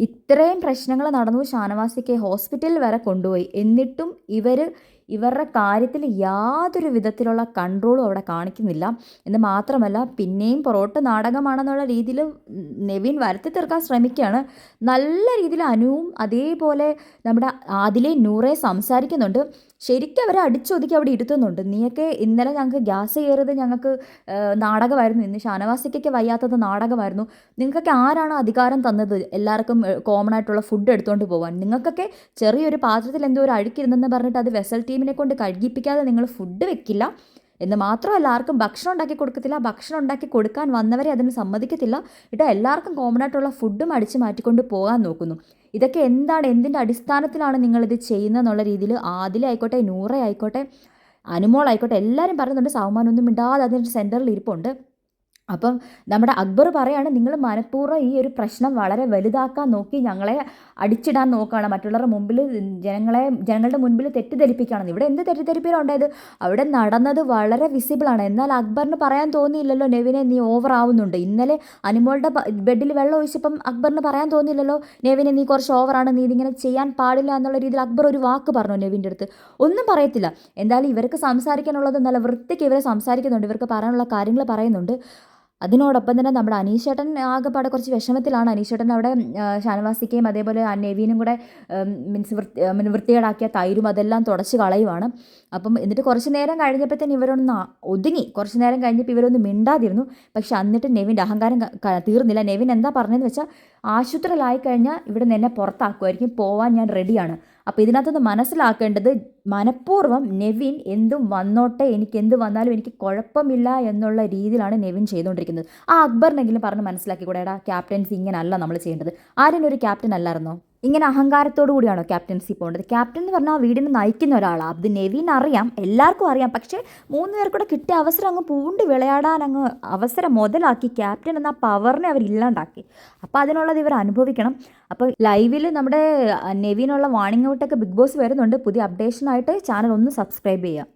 ഇത്രയും പ്രശ്നങ്ങൾ നടന്നു. ഷാനവാസിക്ക് ഹോസ്പിറ്റലിൽ വരെ കൊണ്ടുപോയി. എന്നിട്ടും ഇവരുടെ കാര്യത്തിൽ യാതൊരു വിധത്തിലുള്ള കൺട്രോളും അവിടെ കാണിക്കുന്നില്ല. എന്ന് മാത്രമല്ല, പിന്നെയും പൊറോട്ട് നാടകമാണെന്നുള്ള രീതിയിൽ നെവിൻ വരുത്തി തീർക്കാൻ ശ്രമിക്കുകയാണ്. നല്ല രീതിയിൽ അനുവും അതേപോലെ നമ്മുടെ ആദിലെ നൂറെ സംസാരിക്കുന്നുണ്ട്. ശരിക്കും അവരെ അടിച്ചൊതുക്കി അവിടെ ഇരുത്തുന്നുണ്ട്. നീയൊക്കെ ഇന്നലെ ഞങ്ങൾക്ക് ഗ്യാസ് കയറിയത് ഞങ്ങൾക്ക് നാടകമായിരുന്നു, ഇന്ന് ഷാനവാസിക്കൊക്കെ വയ്യാത്തത് നാടകമായിരുന്നു. നിങ്ങൾക്കൊക്കെ ആരാണ് അധികാരം തന്നത് എല്ലാവർക്കും കോമൺ ആയിട്ടുള്ള ഫുഡ് എടുത്തുകൊണ്ട് പോകാൻ? നിങ്ങൾക്കൊക്കെ ചെറിയൊരു പാത്രത്തിൽ എന്തോ ഒരു അഴുക്കിരുന്നെന്ന് പറഞ്ഞിട്ട് അത് വെസൽ ടീമിനെ കൊണ്ട് കഴുകിപ്പിക്കാതെ നിങ്ങൾ ഫുഡ് വെക്കില്ല എന്ന് മാത്രമല്ല, ആർക്കും ഭക്ഷണം ഉണ്ടാക്കി കൊടുക്കത്തില്ല. ഭക്ഷണം ഉണ്ടാക്കി കൊടുക്കാൻ വന്നവരെ അതിന് സമ്മതിക്കത്തില്ല. കേട്ടോ, എല്ലാവർക്കും കോമൺ ആയിട്ടുള്ള ഫുഡും അടിച്ച് മാറ്റിക്കൊണ്ട് പോകാൻ നോക്കുന്നു. ഇതൊക്കെ എന്താണ്, എന്തിൻ്റെ അടിസ്ഥാനത്തിലാണ് നിങ്ങളിത് ചെയ്യുന്നതെന്നുള്ള രീതിയിൽ ആദില ആയിക്കോട്ടെ, നൂറ ആയിക്കോട്ടെ, അനുമോളായിക്കോട്ടെ, എല്ലാവരും പറയുന്നുണ്ട്. സൗമാനൊന്നും മിണ്ടാതെ അതിൻ്റെ സെൻറ്ററിൽ ഇരിപ്പുണ്ട്. അപ്പം നമ്മുടെ അക്ബർ പറയാണ്, നിങ്ങൾ മനഃപൂർവ്വം ഈ ഒരു പ്രശ്നം വളരെ വലുതാക്കാൻ നോക്കി ഞങ്ങളെ അടിച്ചിടാൻ നോക്കുകയാണ്, മറ്റുള്ളവരുടെ മുമ്പിൽ ജനങ്ങളുടെ മുൻപിൽ തെറ്റിദ്ധരിപ്പിക്കുകയാണ്. ഇവിടെ എന്ത് തെറ്റിദ്ധരിപ്പിലാണ് ഉണ്ടായത്? അവിടെ നടന്നത് വളരെ വിസിബിളാണ്. എന്നാൽ അക്ബറിന് പറയാൻ തോന്നിയില്ലല്ലോ നെവിനെ നീ ഓവർ ആവുന്നുണ്ട്. ഇന്നലെ അനിമോളുടെ ബെഡിൽ വെള്ളം ഒഴിച്ചപ്പം അക്ബറിന് പറയാൻ തോന്നിയില്ലല്ലോ നെവിനെ നീ കുറച്ച് ഓവറാണ്, നീ ഇതിങ്ങനെ ചെയ്യാൻ പാടില്ല എന്നുള്ള രീതിയിൽ അക്ബർ ഒരു വാക്ക് പറഞ്ഞു നെവിൻ്റെ അടുത്ത്. ഒന്നും പറയത്തില്ല. എന്തായാലും ഇവർക്ക് സംസാരിക്കാനുള്ളത് നല്ല വൃത്തിക്ക് ഇവരെ സംസാരിക്കുന്നുണ്ട്, ഇവർക്ക് പറയാനുള്ള കാര്യങ്ങൾ പറയുന്നുണ്ട്. അതിനോടൊപ്പം തന്നെ നമ്മുടെ അനീഷേട്ടൻ ആകെപ്പാടെ കുറച്ച് വിഷമത്തിലാണ്. അനീഷേട്ടൻ അവിടെ ഷാനവാസിക്കയും അതേപോലെ നെവീനും കൂടെ വൃത്തികേടാക്കിയ തൈരും അതെല്ലാം തുടച്ച് കളയുവാണ്. അപ്പം എന്നിട്ട് കുറച്ച് നേരം കഴിഞ്ഞപ്പോഴത്തേന് ഇവരൊന്ന് ഒതുങ്ങി. കുറച്ച് നേരം കഴിഞ്ഞപ്പോൾ ഇവരൊന്ന് മിണ്ടാതിരുന്നു. പക്ഷെ എന്നിട്ട് നെവിൻ്റെ അഹങ്കാരം തീർന്നില്ല. നെവിൻ എന്താ പറഞ്ഞതെന്ന് വെച്ചാൽ, ആശുപത്രിയിലായി കഴിഞ്ഞാൽ ഇവിടെ നിന്ന് എന്നെ പുറത്താക്കുമായിരിക്കും, പോവാൻ ഞാൻ റെഡിയാണ്. അപ്പോൾ ഇതിനകത്തുനിന്ന് മനസ്സിലാക്കേണ്ടത്, മനഃപൂർവ്വം നെവിൻ എന്തും വന്നോട്ടെ, എനിക്ക് എന്ത് വന്നാലും എനിക്ക് കുഴപ്പമില്ല എന്നുള്ള രീതിയിലാണ് നെവിൻ ചെയ്തുകൊണ്ടിരിക്കുന്നത്. ആ അക്ബറിനെങ്കിലും പറഞ്ഞ് മനസ്സിലാക്കി കൂടെ, എടാ ക്യാപ്റ്റൻസി ഇങ്ങനെയല്ല നമ്മൾ ചെയ്യേണ്ടത്. ആരും ഒരു ക്യാപ്റ്റൻ അല്ലായിരുന്നോ? ഇങ്ങനെ അഹങ്കാരത്തോടു കൂടിയാണോ ക്യാപ്റ്റൻസി പോകേണ്ടത്? ക്യാപ്റ്റൻ എന്ന് പറഞ്ഞാൽ ആ വീടിന് നയിക്കുന്ന ഒരാളാണ്. അത് നെവിൻ അറിയാം, എല്ലാവർക്കും അറിയാം. പക്ഷേ 3 പേർക്കൂടെ കിട്ടിയ അവസരം അങ്ങ് പൂണ്ട് വിളയാടാൻ അങ്ങ് അവസരം മുതലാക്കി ക്യാപ്റ്റൻ എന്ന പവറിനെ അവർ ഇല്ലാണ്ടാക്കി. അപ്പോൾ അതിനുള്ളത് ഇവർ അനുഭവിക്കണം. അപ്പോൾ ലൈവിൽ നമ്മുടെ നെവിനുള്ള വാണിംഗ് ഔട്ടൊക്കെ ബിഗ് ബോസ് വരുന്നുണ്ട്. പുതിയ അപ്ഡേഷനായിട്ട് ചാനൽ ഒന്ന് സബ്സ്ക്രൈബ് ചെയ്യുക.